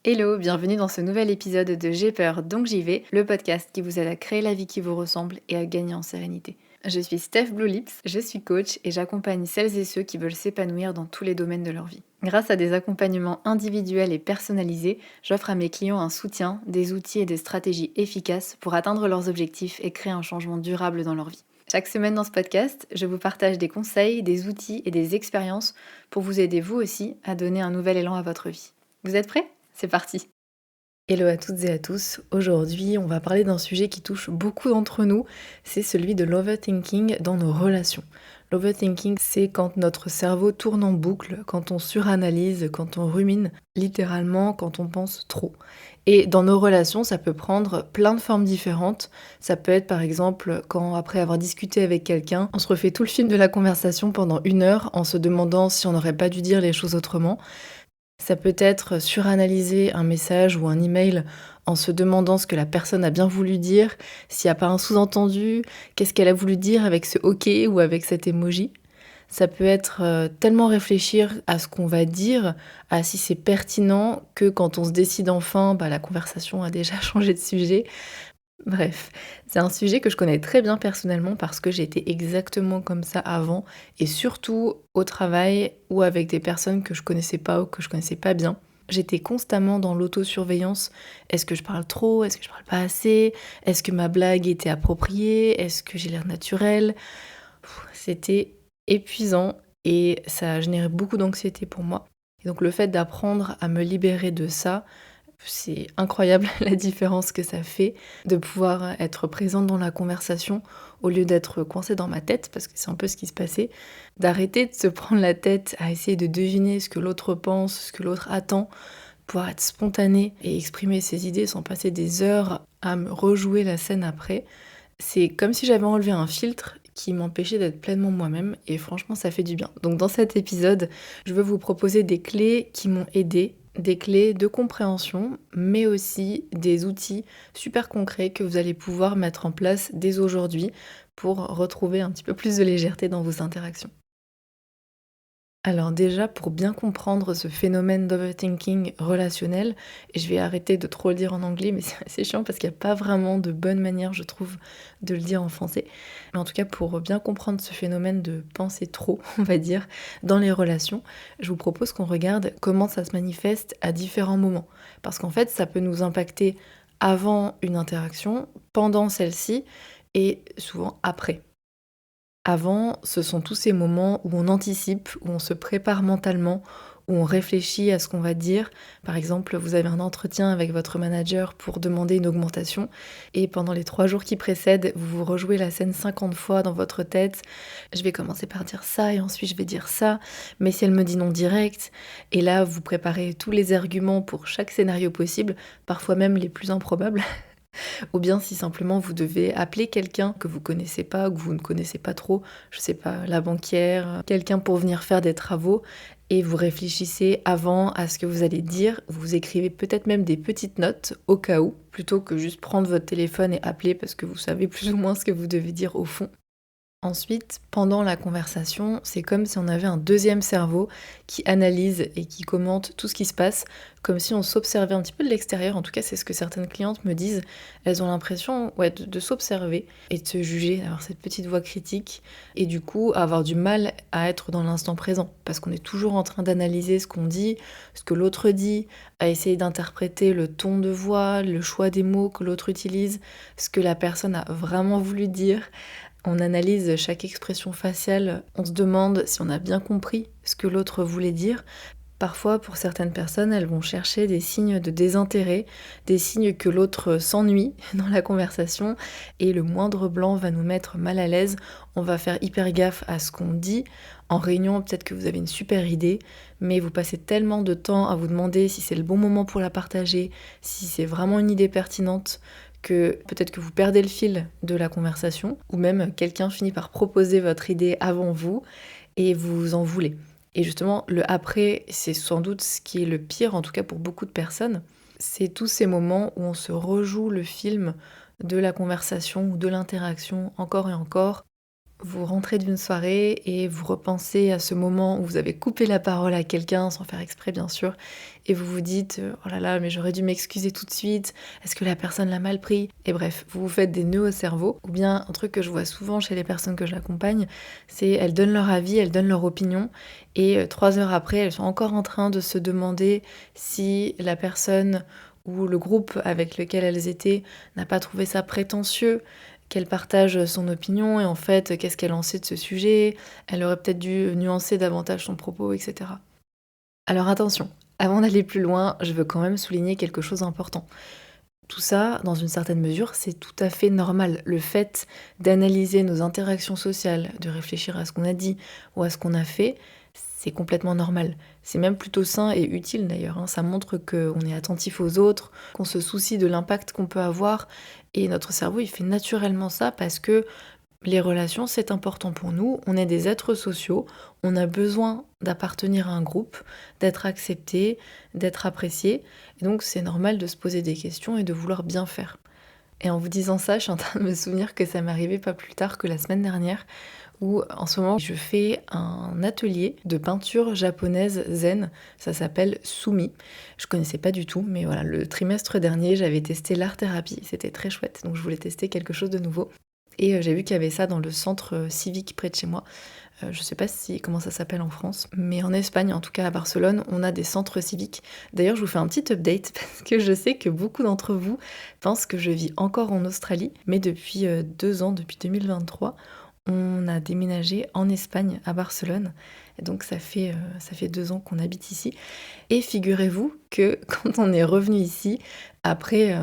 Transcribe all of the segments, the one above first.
Hello, bienvenue dans ce nouvel épisode de J'ai peur donc j'y vais, le podcast qui vous aide à créer la vie qui vous ressemble et à gagner en sérénité. Je suis Steph Blue Lips, je suis coach et j'accompagne celles et ceux qui veulent s'épanouir dans tous les domaines de leur vie. Grâce à des accompagnements individuels et personnalisés, j'offre à mes clients un soutien, des outils et des stratégies efficaces pour atteindre leurs objectifs et créer un changement durable dans leur vie. Chaque semaine dans ce podcast, je vous partage des conseils, des outils et des expériences pour vous aider vous aussi à donner un nouvel élan à votre vie. Vous êtes prêts ? C'est parti! Hello à toutes et à tous, aujourd'hui on va parler d'un sujet qui touche beaucoup d'entre nous, c'est celui de l'overthinking dans nos relations. L'overthinking, c'est quand notre cerveau tourne en boucle, quand on suranalyse, quand on rumine, littéralement quand on pense trop. Et dans nos relations, ça peut prendre plein de formes différentes. Ça peut être par exemple quand après avoir discuté avec quelqu'un, on se refait tout le film de la conversation pendant 1 heure en se demandant si on n'aurait pas dû dire les choses autrement. Ça peut être suranalyser un message ou un email en se demandant ce que la personne a bien voulu dire, s'il n'y a pas un sous-entendu, qu'est-ce qu'elle a voulu dire avec ce OK ou avec cet emoji. Ça peut être tellement réfléchir à ce qu'on va dire, à si c'est pertinent, que quand on se décide enfin, la conversation a déjà changé de sujet. Bref, c'est un sujet que je connais très bien personnellement parce que j'étais exactement comme ça avant et surtout au travail ou avec des personnes que je connaissais pas ou que je connaissais pas bien. J'étais constamment dans l'autosurveillance. Est-ce que je parle trop? Est-ce que je parle pas assez? Est-ce que ma blague était appropriée? Est-ce que j'ai l'air naturel? C'était épuisant et ça a généré beaucoup d'anxiété pour moi. Et donc le fait d'apprendre à me libérer de ça, c'est incroyable la différence que ça fait de pouvoir être présente dans la conversation au lieu d'être coincée dans ma tête, parce que c'est un peu ce qui se passait, d'arrêter de se prendre la tête à essayer de deviner ce que l'autre pense, ce que l'autre attend, pouvoir être spontanée et exprimer ses idées sans passer des heures à me rejouer la scène après. C'est comme si j'avais enlevé un filtre qui m'empêchait d'être pleinement moi-même et franchement ça fait du bien. Donc dans cet épisode, je veux vous proposer des clés qui m'ont aidée, des clés de compréhension, mais aussi des outils super concrets que vous allez pouvoir mettre en place dès aujourd'hui pour retrouver un petit peu plus de légèreté dans vos interactions. Alors déjà, pour bien comprendre ce phénomène d'overthinking relationnel, et je vais arrêter de trop le dire en anglais, mais c'est assez chiant parce qu'il n'y a pas vraiment de bonne manière, je trouve, de le dire en français. Mais en tout cas, pour bien comprendre ce phénomène de penser trop, on va dire, dans les relations, je vous propose qu'on regarde comment ça se manifeste à différents moments. Parce qu'en fait, ça peut nous impacter avant une interaction, pendant celle-ci, et souvent après. Avant, ce sont tous ces moments où on anticipe, où on se prépare mentalement, où on réfléchit à ce qu'on va dire. Par exemple, vous avez un entretien avec votre manager pour demander une augmentation et pendant les 3 jours qui précèdent, vous vous rejouez la scène 50 fois dans votre tête. Je vais commencer par dire ça et ensuite je vais dire ça, mais si elle me dit non direct, et là vous préparez tous les arguments pour chaque scénario possible, parfois même les plus improbables. Ou bien si simplement vous devez appeler quelqu'un que vous connaissez pas ou que vous ne connaissez pas trop, je sais pas, la banquière, quelqu'un pour venir faire des travaux et vous réfléchissez avant à ce que vous allez dire, vous écrivez peut-être même des petites notes au cas où, plutôt que juste prendre votre téléphone et appeler parce que vous savez plus ou moins ce que vous devez dire au fond. Ensuite, pendant la conversation, c'est comme si on avait un deuxième cerveau qui analyse et qui commente tout ce qui se passe, comme si on s'observait un petit peu de l'extérieur. En tout cas, c'est ce que certaines clientes me disent. Elles ont l'impression de s'observer et de se juger, d'avoir cette petite voix critique, et du coup avoir du mal à être dans l'instant présent, parce qu'on est toujours en train d'analyser ce qu'on dit, ce que l'autre dit, à essayer d'interpréter le ton de voix, le choix des mots que l'autre utilise, ce que la personne a vraiment voulu dire. On analyse chaque expression faciale, on se demande si on a bien compris ce que l'autre voulait dire. Parfois, pour certaines personnes, elles vont chercher des signes de désintérêt, des signes que l'autre s'ennuie dans la conversation, et le moindre blanc va nous mettre mal à l'aise. On va faire hyper gaffe à ce qu'on dit. En réunion, peut-être que vous avez une super idée, mais vous passez tellement de temps à vous demander si c'est le bon moment pour la partager, si c'est vraiment une idée pertinente, que peut-être que vous perdez le fil de la conversation, ou même quelqu'un finit par proposer votre idée avant vous, et vous en voulez. Et justement, le après, c'est sans doute ce qui est le pire, en tout cas pour beaucoup de personnes. C'est tous ces moments où on se rejoue le film de la conversation ou de l'interaction encore et encore. Vous rentrez d'une soirée et vous repensez à ce moment où vous avez coupé la parole à quelqu'un, sans faire exprès bien sûr, et vous vous dites oh là là, mais j'aurais dû m'excuser tout de suite, est-ce que la personne l'a mal pris? Et bref, vous vous faites des nœuds au cerveau. Ou bien un truc que je vois souvent chez les personnes que j'accompagne, c'est elles donnent leur avis, elles donnent leur opinion, et 3 heures après, elles sont encore en train de se demander si la personne ou le groupe avec lequel elles étaient n'a pas trouvé ça prétentieux qu'elle partage son opinion et en fait, qu'est-ce qu'elle en sait de ce sujet? Elle aurait peut-être dû nuancer davantage son propos, etc. Alors attention, avant d'aller plus loin, je veux quand même souligner quelque chose d'important. Tout ça, dans une certaine mesure, c'est tout à fait normal. Le fait d'analyser nos interactions sociales, de réfléchir à ce qu'on a dit ou à ce qu'on a fait, c'est complètement normal. C'est même plutôt sain et utile d'ailleurs, hein. Ça montre qu'on est attentif aux autres, qu'on se soucie de l'impact qu'on peut avoir. Et notre cerveau, il fait naturellement ça parce que les relations, c'est important pour nous. On est des êtres sociaux. On a besoin d'appartenir à un groupe, d'être accepté, d'être apprécié. Et donc, c'est normal de se poser des questions et de vouloir bien faire. Et en vous disant ça, je suis en train de me souvenir que ça m'est arrivé pas plus tard que la semaine dernière, où en ce moment, je fais un atelier de peinture japonaise zen. Ça s'appelle Sumi. Je connaissais pas du tout, mais voilà, le trimestre dernier, j'avais testé l'art-thérapie. C'était très chouette, donc je voulais tester quelque chose de nouveau. Et j'ai vu qu'il y avait ça dans le centre civique près de chez moi. Je sais pas comment ça s'appelle en France, mais en Espagne, en tout cas à Barcelone, on a des centres civiques. D'ailleurs, je vous fais un petit update parce que je sais que beaucoup d'entre vous pensent que je vis encore en Australie, mais depuis 2 ans, depuis 2023, on a déménagé en Espagne, à Barcelone. Et donc ça fait 2 ans qu'on habite ici. Et figurez-vous que quand on est revenu ici, après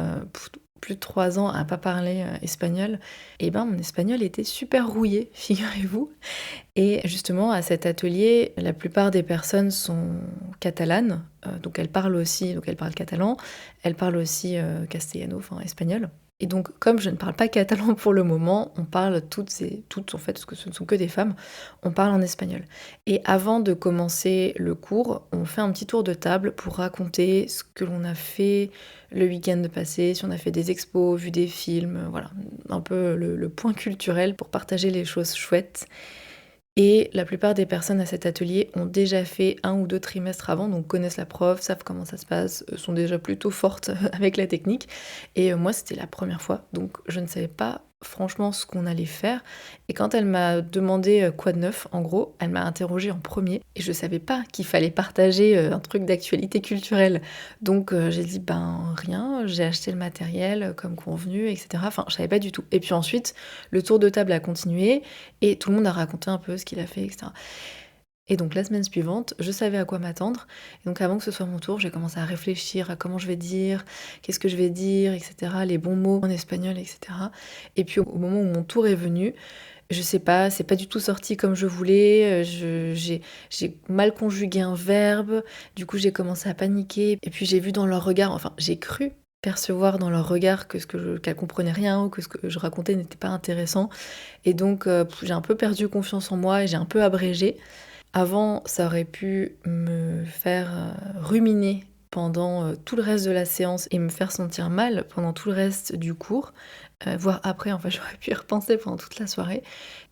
plus de 3 ans à pas parler espagnol, et ben mon espagnol était super rouillé, figurez-vous. Et justement, à cet atelier, la plupart des personnes sont catalanes, donc elles parlent catalan, elles parlent aussi castellano, enfin espagnol. Et donc, comme je ne parle pas catalan pour le moment, on parle toutes en fait, parce que ce ne sont que des femmes, on parle en espagnol. Et avant de commencer le cours, on fait un petit tour de table pour raconter ce que l'on a fait le week-end passé, si on a fait des expos, vu des films, voilà, un peu le point culturel pour partager les choses chouettes. Et la plupart des personnes à cet atelier ont déjà fait 1 ou 2 trimestres avant, donc connaissent la prof, savent comment ça se passe, sont déjà plutôt fortes avec la technique. Et moi, c'était la première fois, donc je ne savais pas franchement ce qu'on allait faire. Et quand elle m'a demandé quoi de neuf, en gros, elle m'a interrogée en premier. Et je savais pas qu'il fallait partager un truc d'actualité culturelle. Donc j'ai dit ben rien, j'ai acheté le matériel comme convenu, etc. Enfin, je savais pas du tout. Et puis ensuite, le tour de table a continué et tout le monde a raconté un peu ce qu'il a fait, etc. Et donc la semaine suivante, je savais à quoi m'attendre. Et donc avant que ce soit mon tour, j'ai commencé à réfléchir à comment je vais dire, qu'est-ce que je vais dire, etc. Les bons mots en espagnol, etc. Et puis au moment où mon tour est venu, je sais pas, c'est pas du tout sorti comme je voulais. J'ai mal conjugué un verbe. Du coup, j'ai commencé à paniquer. Et puis j'ai vu dans leur regard, enfin j'ai cru percevoir dans leur regard qu'elles comprenaient rien ou que ce que je racontais n'était pas intéressant. Et donc j'ai un peu perdu confiance en moi et j'ai un peu abrégé. Avant, ça aurait pu me faire ruminer pendant tout le reste de la séance et me faire sentir mal pendant tout le reste du cours, voire après, en fait, j'aurais pu y repenser pendant toute la soirée.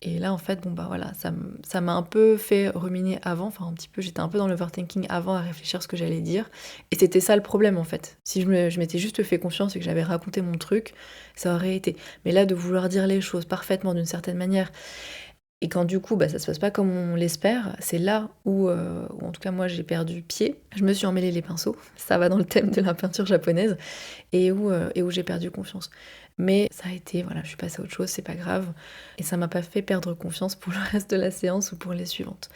Et là, en fait, bon, bah voilà, ça m'a un peu fait ruminer avant, enfin un petit peu, j'étais un peu dans l'overthinking avant à réfléchir ce que j'allais dire. Et c'était ça le problème, en fait. Si je m'étais juste fait confiance et que j'avais raconté mon truc, ça aurait été. Mais là, de vouloir dire les choses parfaitement d'une certaine manière, et quand du coup, bah, ça se passe pas comme on l'espère, c'est là où en tout cas moi j'ai perdu pied. Je me suis emmêlé les pinceaux, ça va dans le thème de la peinture japonaise, et où j'ai perdu confiance. Mais ça a été, voilà, je suis passée à autre chose, c'est pas grave. Et ça m'a pas fait perdre confiance pour le reste de la séance ou pour les suivantes.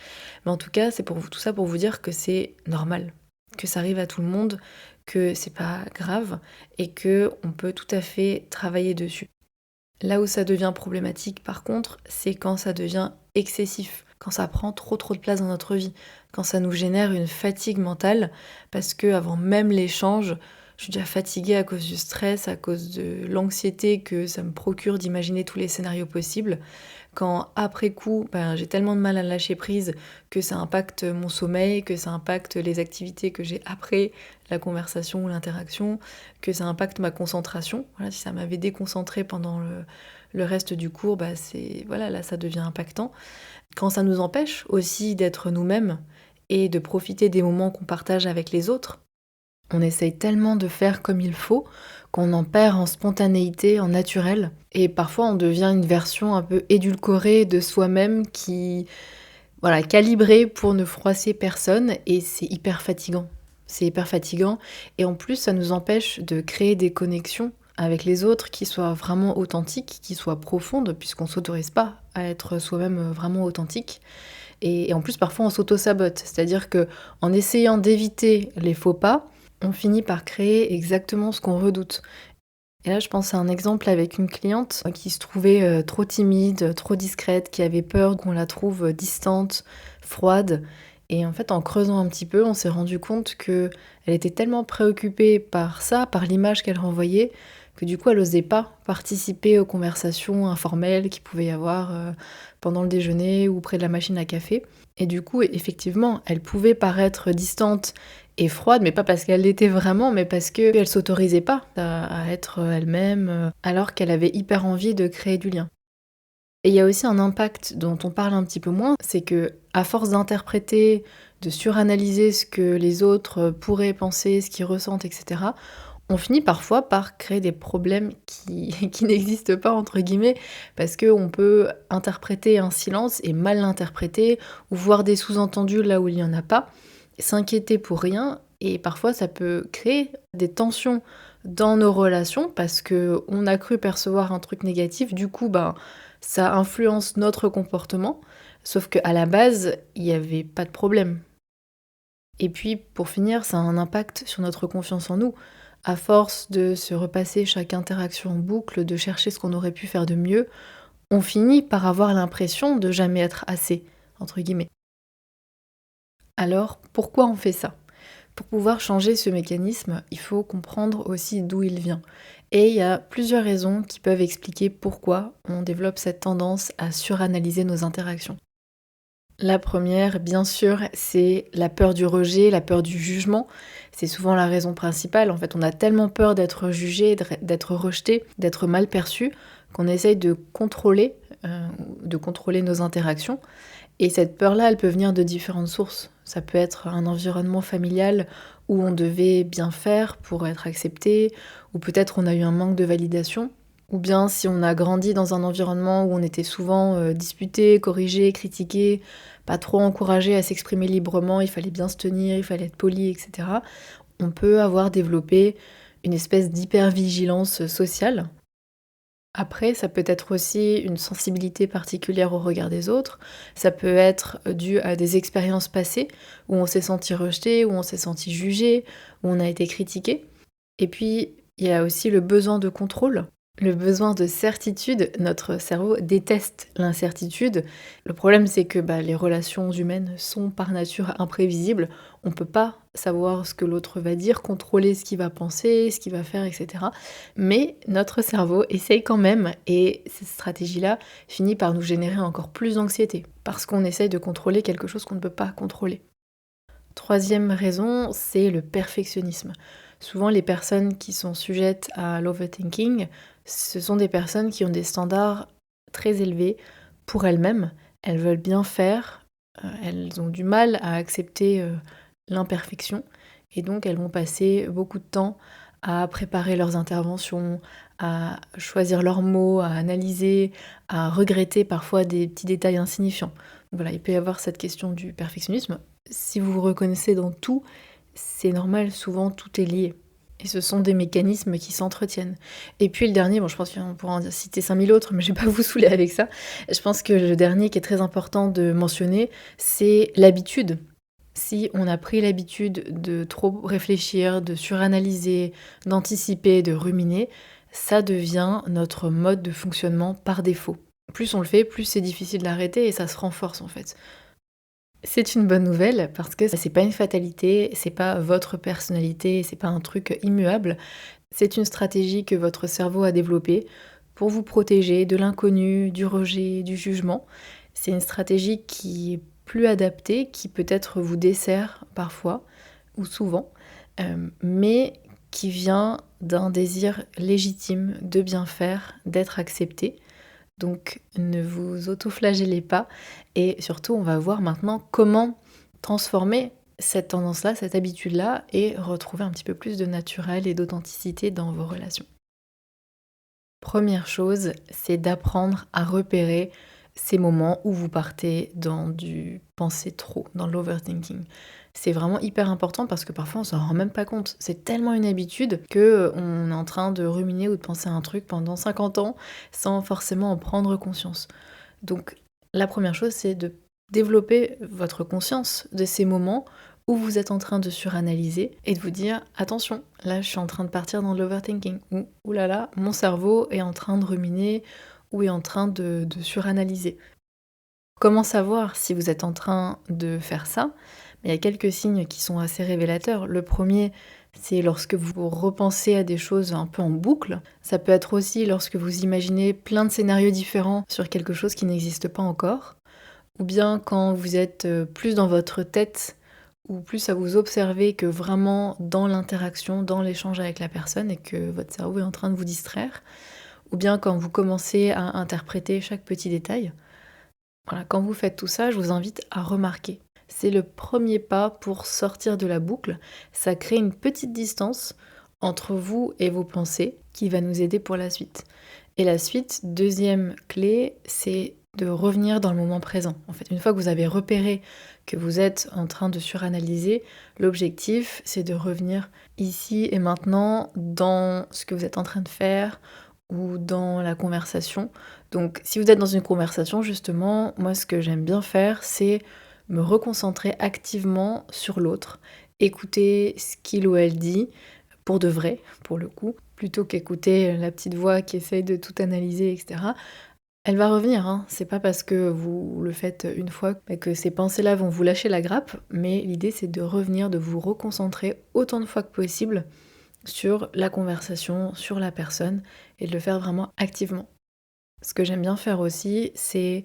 Mais en tout cas, c'est pour vous, tout ça pour vous dire que c'est normal, que ça arrive à tout le monde, que c'est pas grave, et que on peut tout à fait travailler dessus. Là où ça devient problématique par contre, c'est quand ça devient excessif, quand ça prend trop de place dans notre vie, quand ça nous génère une fatigue mentale, parce que avant même l'échange, je suis déjà fatiguée à cause du stress, à cause de l'anxiété que ça me procure d'imaginer tous les scénarios possibles. Quand après coup, j'ai tellement de mal à lâcher prise que ça impacte mon sommeil, que ça impacte les activités que j'ai après la conversation ou l'interaction, que ça impacte ma concentration. Voilà, si ça m'avait déconcentrée pendant le reste du cours, là ça devient impactant. Quand ça nous empêche aussi d'être nous-mêmes et de profiter des moments qu'on partage avec les autres, on essaye tellement de faire comme il faut qu'on en perd en spontanéité, en naturel. Et parfois, on devient une version un peu édulcorée de soi-même qui, voilà, calibrée pour ne froisser personne. Et c'est hyper fatigant. C'est hyper fatigant. Et en plus, ça nous empêche de créer des connexions avec les autres qui soient vraiment authentiques, qui soient profondes, puisqu'on ne s'autorise pas à être soi-même vraiment authentique. Et en plus, parfois, on s'auto-sabote. C'est-à-dire que en essayant d'éviter les faux pas, on finit par créer exactement ce qu'on redoute. Et là, je pense à un exemple avec une cliente qui se trouvait trop timide, trop discrète, qui avait peur qu'on la trouve distante, froide. Et en fait, en creusant un petit peu, on s'est rendu compte qu'elle était tellement préoccupée par ça, par l'image qu'elle renvoyait, que du coup, elle n'osait pas participer aux conversations informelles qu'il pouvait y avoir pendant le déjeuner ou près de la machine à café. Et du coup, effectivement, elle pouvait paraître distante et froide, mais pas parce qu'elle l'était vraiment, mais parce qu'elle s'autorisait pas à être elle-même, alors qu'elle avait hyper envie de créer du lien. Et il y a aussi un impact dont on parle un petit peu moins, c'est que à force d'interpréter, de suranalyser ce que les autres pourraient penser, ce qu'ils ressentent, etc., on finit parfois par créer des problèmes qui, qui n'existent pas, entre guillemets, parce qu'on peut interpréter un silence et mal l'interpréter, ou voir des sous-entendus là où il n'y en a pas, s'inquiéter pour rien, et parfois ça peut créer des tensions dans nos relations, parce qu'on a cru percevoir un truc négatif, du coup, ça influence notre comportement, sauf qu'à la base, il n'y avait pas de problème. Et puis, pour finir, ça a un impact sur notre confiance en nous. À force de se repasser chaque interaction en boucle, de chercher ce qu'on aurait pu faire de mieux, on finit par avoir l'impression de jamais être assez, entre guillemets. Alors, pourquoi on fait ça? Pour pouvoir changer ce mécanisme, il faut comprendre aussi d'où il vient. Et il y a plusieurs raisons qui peuvent expliquer pourquoi on développe cette tendance à suranalyser nos interactions. La première, bien sûr, c'est la peur du rejet, la peur du jugement. C'est souvent la raison principale. En fait, on a tellement peur d'être jugé, d'être rejeté, d'être mal perçu, qu'on essaye de contrôler nos interactions. Et cette peur-là, elle peut venir de différentes sources. Ça peut être un environnement familial où on devait bien faire pour être accepté, ou peut-être on a eu un manque de validation. Ou bien si on a grandi dans un environnement où on était souvent disputé, corrigé, critiqué, pas trop encouragé à s'exprimer librement, il fallait bien se tenir, il fallait être poli, etc. On peut avoir développé une espèce d'hypervigilance sociale. Après, ça peut être aussi une sensibilité particulière au regard des autres. Ça peut être dû à des expériences passées où on s'est senti rejeté, où on s'est senti jugé, où on a été critiqué. Et puis, il y a aussi le besoin de contrôle. Le besoin de certitude, notre cerveau déteste l'incertitude. Le problème, c'est que les relations humaines sont par nature imprévisibles. On ne peut pas savoir ce que l'autre va dire, contrôler ce qu'il va penser, ce qu'il va faire, etc. Mais notre cerveau essaye quand même, et cette stratégie-là finit par nous générer encore plus d'anxiété, parce qu'on essaye de contrôler quelque chose qu'on ne peut pas contrôler. Troisième raison, c'est le perfectionnisme. Souvent, les personnes qui sont sujettes à l'overthinking, ce sont des personnes qui ont des standards très élevés pour elles-mêmes. Elles veulent bien faire, elles ont du mal à accepter l'imperfection, et donc elles vont passer beaucoup de temps à préparer leurs interventions, à choisir leurs mots, à analyser, à regretter parfois des petits détails insignifiants. Donc voilà, il peut y avoir cette question du perfectionnisme. Si vous vous reconnaissez dans tout, c'est normal, souvent tout est lié. Et ce sont des mécanismes qui s'entretiennent. Et puis le dernier, je pense qu'on pourra en citer 5000 autres, mais je ne vais pas vous saouler avec ça. Je pense que le dernier qui est très important de mentionner, c'est l'habitude. Si on a pris l'habitude de trop réfléchir, de suranalyser, d'anticiper, de ruminer, ça devient notre mode de fonctionnement par défaut. Plus on le fait, plus c'est difficile d'arrêter et ça se renforce en fait. C'est une bonne nouvelle parce que c'est pas une fatalité, c'est pas votre personnalité, c'est pas un truc immuable. C'est une stratégie que votre cerveau a développée pour vous protéger de l'inconnu, du rejet, du jugement. C'est une stratégie qui est plus adaptée, qui peut-être vous dessert parfois ou souvent, mais qui vient d'un désir légitime de bien faire, d'être accepté. Donc ne vous autoflagellez pas et surtout on va voir maintenant comment transformer cette tendance-là, cette habitude-là et retrouver un petit peu plus de naturel et d'authenticité dans vos relations. Première chose, c'est d'apprendre à repérer ces moments où vous partez dans du penser trop, dans l'overthinking. C'est vraiment hyper important parce que parfois on s'en rend même pas compte. C'est tellement une habitude que on est en train de ruminer ou de penser à un truc pendant 50 ans sans forcément en prendre conscience. Donc la première chose, c'est de développer votre conscience de ces moments où vous êtes en train de suranalyser et de vous dire attention, là je suis en train de partir dans l'overthinking ou oulala, mon cerveau est en train de ruminer ou est en train de suranalyser. Comment savoir si vous êtes en train de faire ça? Il y a quelques signes qui sont assez révélateurs. Le premier, c'est lorsque vous repensez à des choses un peu en boucle. Ça peut être aussi lorsque vous imaginez plein de scénarios différents sur quelque chose qui n'existe pas encore. Ou bien quand vous êtes plus dans votre tête ou plus à vous observer que vraiment dans l'interaction, dans l'échange avec la personne et que votre cerveau est en train de vous distraire. Ou bien quand vous commencez à interpréter chaque petit détail. Voilà, quand vous faites tout ça, je vous invite à remarquer. C'est le premier pas pour sortir de la boucle. Ça crée une petite distance entre vous et vos pensées qui va nous aider pour la suite. Et la suite, deuxième clé, c'est de revenir dans le moment présent. En fait, une fois que vous avez repéré que vous êtes en train de suranalyser, l'objectif, c'est de revenir ici et maintenant dans ce que vous êtes en train de faire ou dans la conversation. Donc si vous êtes dans une conversation, justement, moi ce que j'aime bien faire, c'est me reconcentrer activement sur l'autre, écouter ce qu'il ou elle dit, pour de vrai, pour le coup, plutôt qu'écouter la petite voix qui essaye de tout analyser, etc. Elle va revenir, hein. C'est pas parce que vous le faites une fois bah, que ces pensées-là vont vous lâcher la grappe, mais l'idée c'est de revenir, de vous reconcentrer autant de fois que possible sur la conversation, sur la personne, et de le faire vraiment activement. Ce que j'aime bien faire aussi, c'est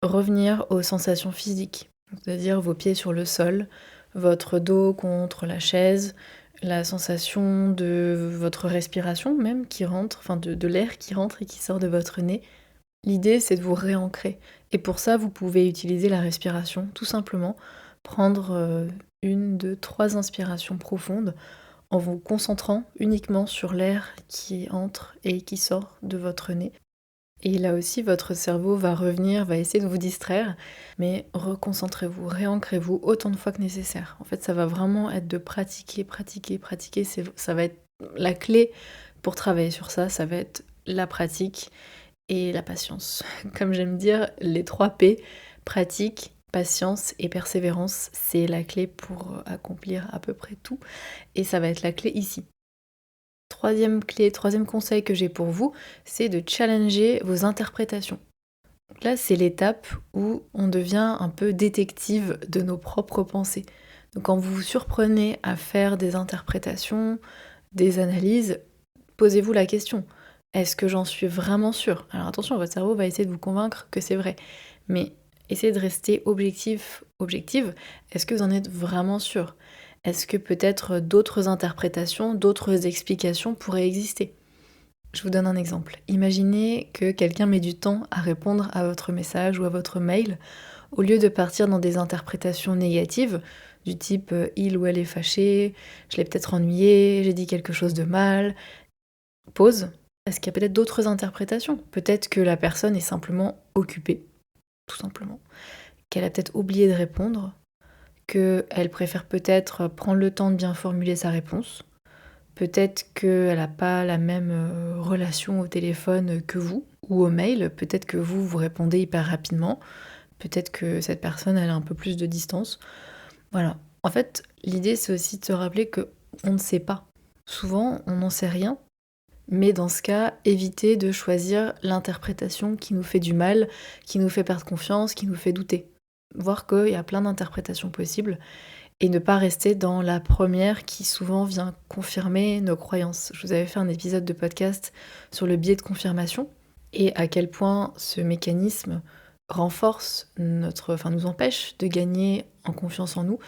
revenir aux sensations physiques, c'est-à-dire vos pieds sur le sol, votre dos contre la chaise, la sensation de votre respiration même qui rentre, enfin de l'air qui rentre et qui sort de votre nez. L'idée, c'est de vous réancrer. Et pour ça, vous pouvez utiliser la respiration, tout simplement. Prendre une, deux, trois inspirations profondes en vous concentrant uniquement sur l'air qui entre et qui sort de votre nez. Et là aussi, votre cerveau va revenir, va essayer de vous distraire, mais reconcentrez-vous, réancrez-vous autant de fois que nécessaire. En fait, ça va vraiment être de pratiquer, pratiquer, pratiquer. Ça va être la clé pour travailler sur ça, ça va être la pratique et la patience. Comme j'aime dire, les 3 P, pratique, patience et persévérance, c'est la clé pour accomplir à peu près tout. Et ça va être la clé ici. Troisième clé, troisième conseil que j'ai pour vous, c'est de challenger vos interprétations. Donc là, c'est l'étape où on devient un peu détective de nos propres pensées. Donc quand vous vous surprenez à faire des interprétations, des analyses, posez-vous la question. Est-ce que j'en suis vraiment sûre? Alors attention, votre cerveau va essayer de vous convaincre que c'est vrai. Mais essayez de rester objective. Est-ce que vous en êtes vraiment sûr? Est-ce que peut-être d'autres interprétations, d'autres explications pourraient exister? Je vous donne un exemple. Imaginez que quelqu'un met du temps à répondre à votre message ou à votre mail, au lieu de partir dans des interprétations négatives, du type il ou elle est fâché, je l'ai peut-être ennuyé, j'ai dit quelque chose de mal. Pause. Est-ce qu'il y a peut-être d'autres interprétations? Peut-être que la personne est simplement occupée, tout simplement. Qu'elle a peut-être oublié de répondre, qu'elle préfère peut-être prendre le temps de bien formuler sa réponse. Peut-être qu'elle n'a pas la même relation au téléphone que vous, ou au mail. Peut-être que vous répondez hyper rapidement. Peut-être que cette personne, elle a un peu plus de distance. Voilà. En fait, l'idée, c'est aussi de se rappeler que on ne sait pas. Souvent, on n'en sait rien. Mais dans ce cas, évitez de choisir l'interprétation qui nous fait du mal, qui nous fait perdre confiance, qui nous fait douter. voir qu'il y a plein d'interprétations possibles et ne pas rester dans la première qui souvent vient confirmer nos croyances. Je vous avais fait un épisode de podcast sur le biais de confirmation et à quel point ce mécanisme renforce nous empêche de gagner en confiance en nous.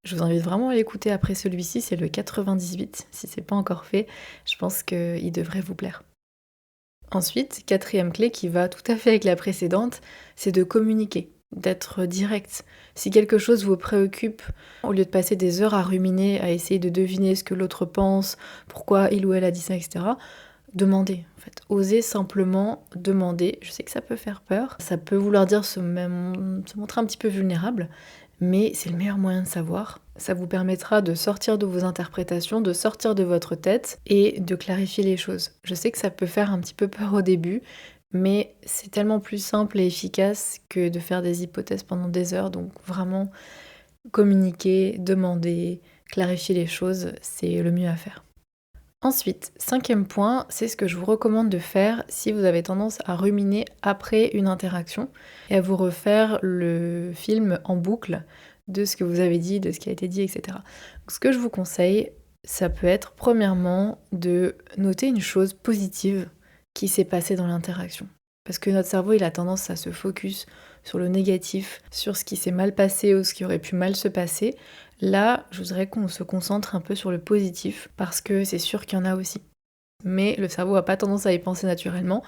Je vous invite vraiment à l'écouter après celui-ci, c'est le 98. Si c'est pas encore fait, je pense qu'il devrait vous plaire. Ensuite, quatrième clé qui va tout à fait avec la précédente, c'est de communiquer, d'être direct. Si quelque chose vous préoccupe, au lieu de passer des heures à ruminer, à essayer de deviner ce que l'autre pense, pourquoi il ou elle a dit ça, etc., demandez. En fait, osez simplement demander. Je sais que ça peut faire peur, ça peut vouloir dire se montrer un petit peu vulnérable, mais c'est le meilleur moyen de savoir. Ça vous permettra de sortir de vos interprétations, de sortir de votre tête et de clarifier les choses. Je sais que ça peut faire un petit peu peur au début, mais c'est tellement plus simple et efficace que de faire des hypothèses pendant des heures. Donc vraiment, communiquer, demander, clarifier les choses, c'est le mieux à faire. Ensuite, cinquième point, c'est ce que je vous recommande de faire si vous avez tendance à ruminer après une interaction et à vous refaire le film en boucle de ce que vous avez dit, de ce qui a été dit, etc. Donc, ce que je vous conseille, ça peut être premièrement de noter une chose positive qui s'est passée dans l'interaction. Parce que notre cerveau, il a tendance à se focus sur le négatif, sur ce qui s'est mal passé ou ce qui aurait pu mal se passer. Là, je voudrais qu'on se concentre un peu sur le positif, parce que c'est sûr qu'il y en a aussi. Mais le cerveau n'a pas tendance à y penser naturellement,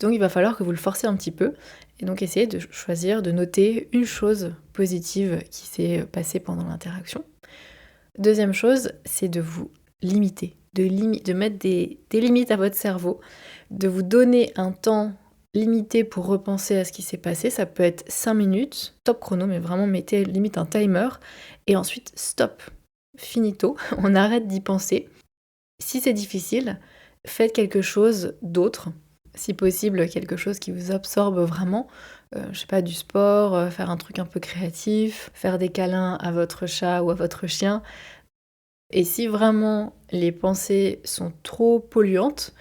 donc il va falloir que vous le forcez un petit peu, et donc essayez de choisir, de noter une chose positive qui s'est passée pendant l'interaction. Deuxième chose, c'est de vous limiter, de mettre des limites à votre cerveau, de vous donner un temps limité pour repenser à ce qui s'est passé. Ça peut être 5 minutes, top chrono, mais vraiment mettez limite un timer, et ensuite stop, finito, on arrête d'y penser. Si c'est difficile, faites quelque chose d'autre, si possible quelque chose qui vous absorbe vraiment, je sais pas, du sport, faire un truc un peu créatif, faire des câlins à votre chat ou à votre chien. Et si vraiment les pensées sont trop polluantes,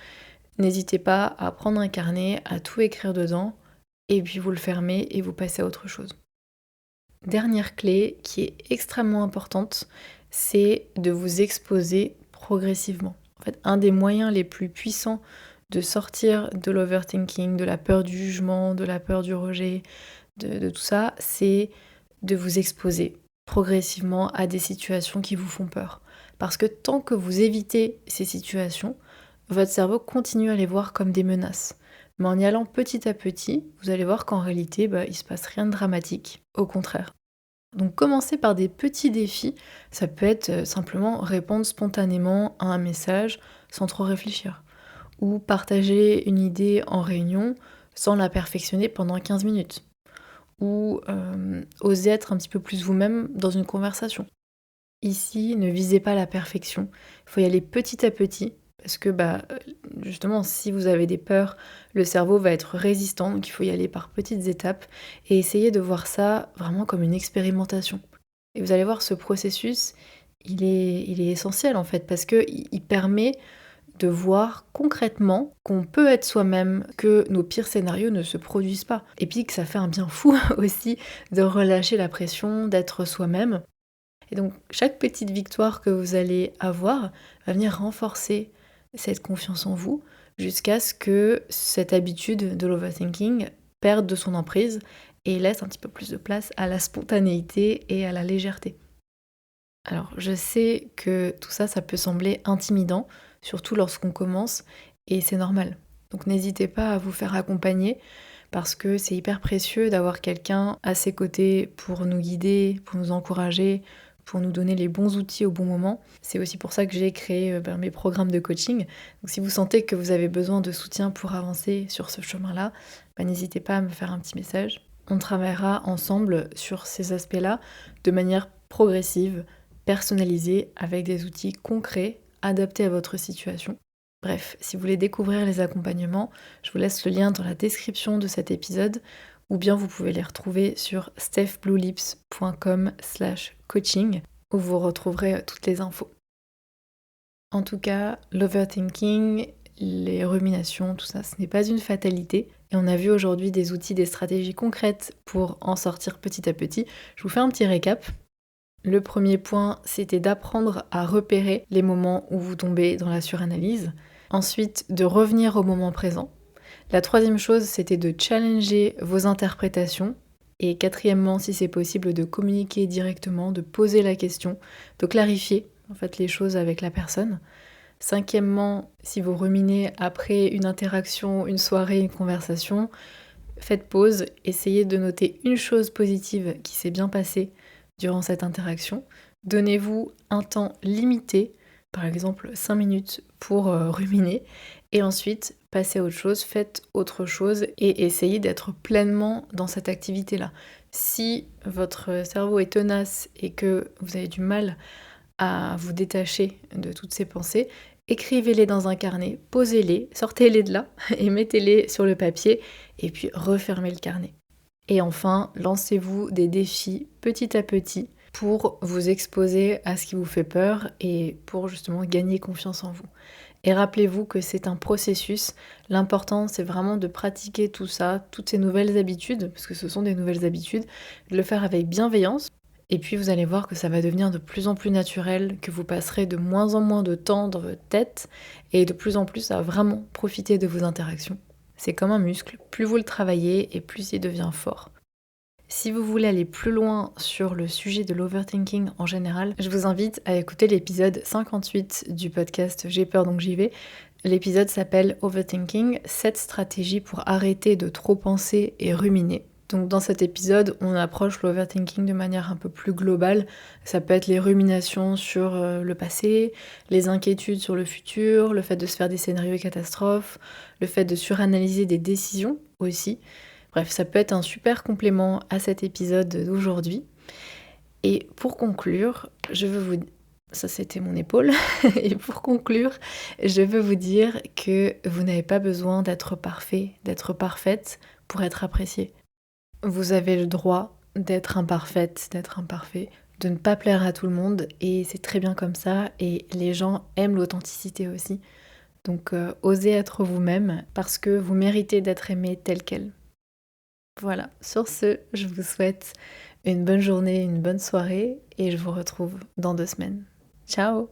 n'hésitez pas à prendre un carnet, à tout écrire dedans, et puis vous le fermez et vous passez à autre chose. Dernière clé qui est extrêmement importante, c'est de vous exposer progressivement. En fait, un des moyens les plus puissants de sortir de l'overthinking, de la peur du jugement, de la peur du rejet, de tout ça, c'est de vous exposer progressivement à des situations qui vous font peur. Parce que tant que vous évitez ces situations, votre cerveau continue à les voir comme des menaces. Mais en y allant petit à petit, vous allez voir qu'en réalité, il se passe rien de dramatique. Au contraire. Donc commencez par des petits défis. Ça peut être simplement répondre spontanément à un message sans trop réfléchir. Ou partager une idée en réunion sans la perfectionner pendant 15 minutes. Ou oser être un petit peu plus vous-même dans une conversation. Ici, ne visez pas la perfection. Il faut y aller petit à petit. Parce que justement, si vous avez des peurs, le cerveau va être résistant, donc il faut y aller par petites étapes et essayer de voir ça vraiment comme une expérimentation. Et vous allez voir, ce processus, il est essentiel en fait, parce qu'il permet de voir concrètement qu'on peut être soi-même, que nos pires scénarios ne se produisent pas. Et puis que ça fait un bien fou aussi de relâcher la pression, d'être soi-même. Et donc chaque petite victoire que vous allez avoir va venir renforcer cette confiance en vous jusqu'à ce que cette habitude de l'overthinking perde de son emprise et laisse un petit peu plus de place à la spontanéité et à la légèreté. Alors je sais que tout ça, ça peut sembler intimidant, surtout lorsqu'on commence, et c'est normal. Donc n'hésitez pas à vous faire accompagner parce que c'est hyper précieux d'avoir quelqu'un à ses côtés pour nous guider, pour nous encourager, pour nous donner les bons outils au bon moment. C'est aussi pour ça que j'ai créé mes programmes de coaching. Donc si vous sentez que vous avez besoin de soutien pour avancer sur ce chemin-là, n'hésitez pas à me faire un petit message. On travaillera ensemble sur ces aspects-là de manière progressive, personnalisée, avec des outils concrets, adaptés à votre situation. Bref, si vous voulez découvrir les accompagnements, je vous laisse le lien dans la description de cet épisode ou bien vous pouvez les retrouver sur stephbluelips.com/coaching où vous retrouverez toutes les infos. En tout cas, l'overthinking, les ruminations, tout ça, ce n'est pas une fatalité. Et on a vu aujourd'hui des outils, des stratégies concrètes pour en sortir petit à petit. Je vous fais un petit récap. Le premier point, c'était d'apprendre à repérer les moments où vous tombez dans la suranalyse. Ensuite, de revenir au moment présent. La troisième chose, c'était de challenger vos interprétations. Et quatrièmement, si c'est possible, de communiquer directement, de poser la question, de clarifier en fait les choses avec la personne. Cinquièmement, si vous ruminez après une interaction, une soirée, une conversation, faites pause, essayez de noter une chose positive qui s'est bien passée durant cette interaction. Donnez-vous un temps limité, par exemple 5 minutes pour ruminer, et ensuite passez à autre chose, faites autre chose et essayez d'être pleinement dans cette activité-là. Si votre cerveau est tenace et que vous avez du mal à vous détacher de toutes ces pensées, écrivez-les dans un carnet, posez-les, sortez-les de là et mettez-les sur le papier et puis refermez le carnet. Et enfin, lancez-vous des défis petit à petit pour vous exposer à ce qui vous fait peur et pour justement gagner confiance en vous. Et rappelez-vous que c'est un processus. L'important, c'est vraiment de pratiquer tout ça, toutes ces nouvelles habitudes, parce que ce sont des nouvelles habitudes, de le faire avec bienveillance. Et puis vous allez voir que ça va devenir de plus en plus naturel, que vous passerez de moins en moins de temps dans votre tête et de plus en plus à vraiment profiter de vos interactions. C'est comme un muscle, plus vous le travaillez et plus il devient fort. Si vous voulez aller plus loin sur le sujet de l'overthinking en général, je vous invite à écouter l'épisode 58 du podcast J'ai peur donc j'y vais. L'épisode s'appelle Overthinking, 7 stratégies pour arrêter de trop penser et ruminer. Donc dans cet épisode, on approche l'overthinking de manière un peu plus globale. Ça peut être les ruminations sur le passé, les inquiétudes sur le futur, le fait de se faire des scénarios catastrophes, le fait de suranalyser des décisions aussi. Bref, ça peut être un super complément à cet épisode d'aujourd'hui. Et pour conclure, ça c'était mon épaule. Et pour conclure, je veux vous dire que vous n'avez pas besoin d'être parfait, d'être parfaite pour être apprécié. Vous avez le droit d'être imparfaite, d'être imparfait, de ne pas plaire à tout le monde et c'est très bien comme ça et les gens aiment l'authenticité aussi. Donc osez être vous-même parce que vous méritez d'être aimé tel quel. Voilà, sur ce, je vous souhaite une bonne journée, une bonne soirée et je vous retrouve dans 2 semaines. Ciao!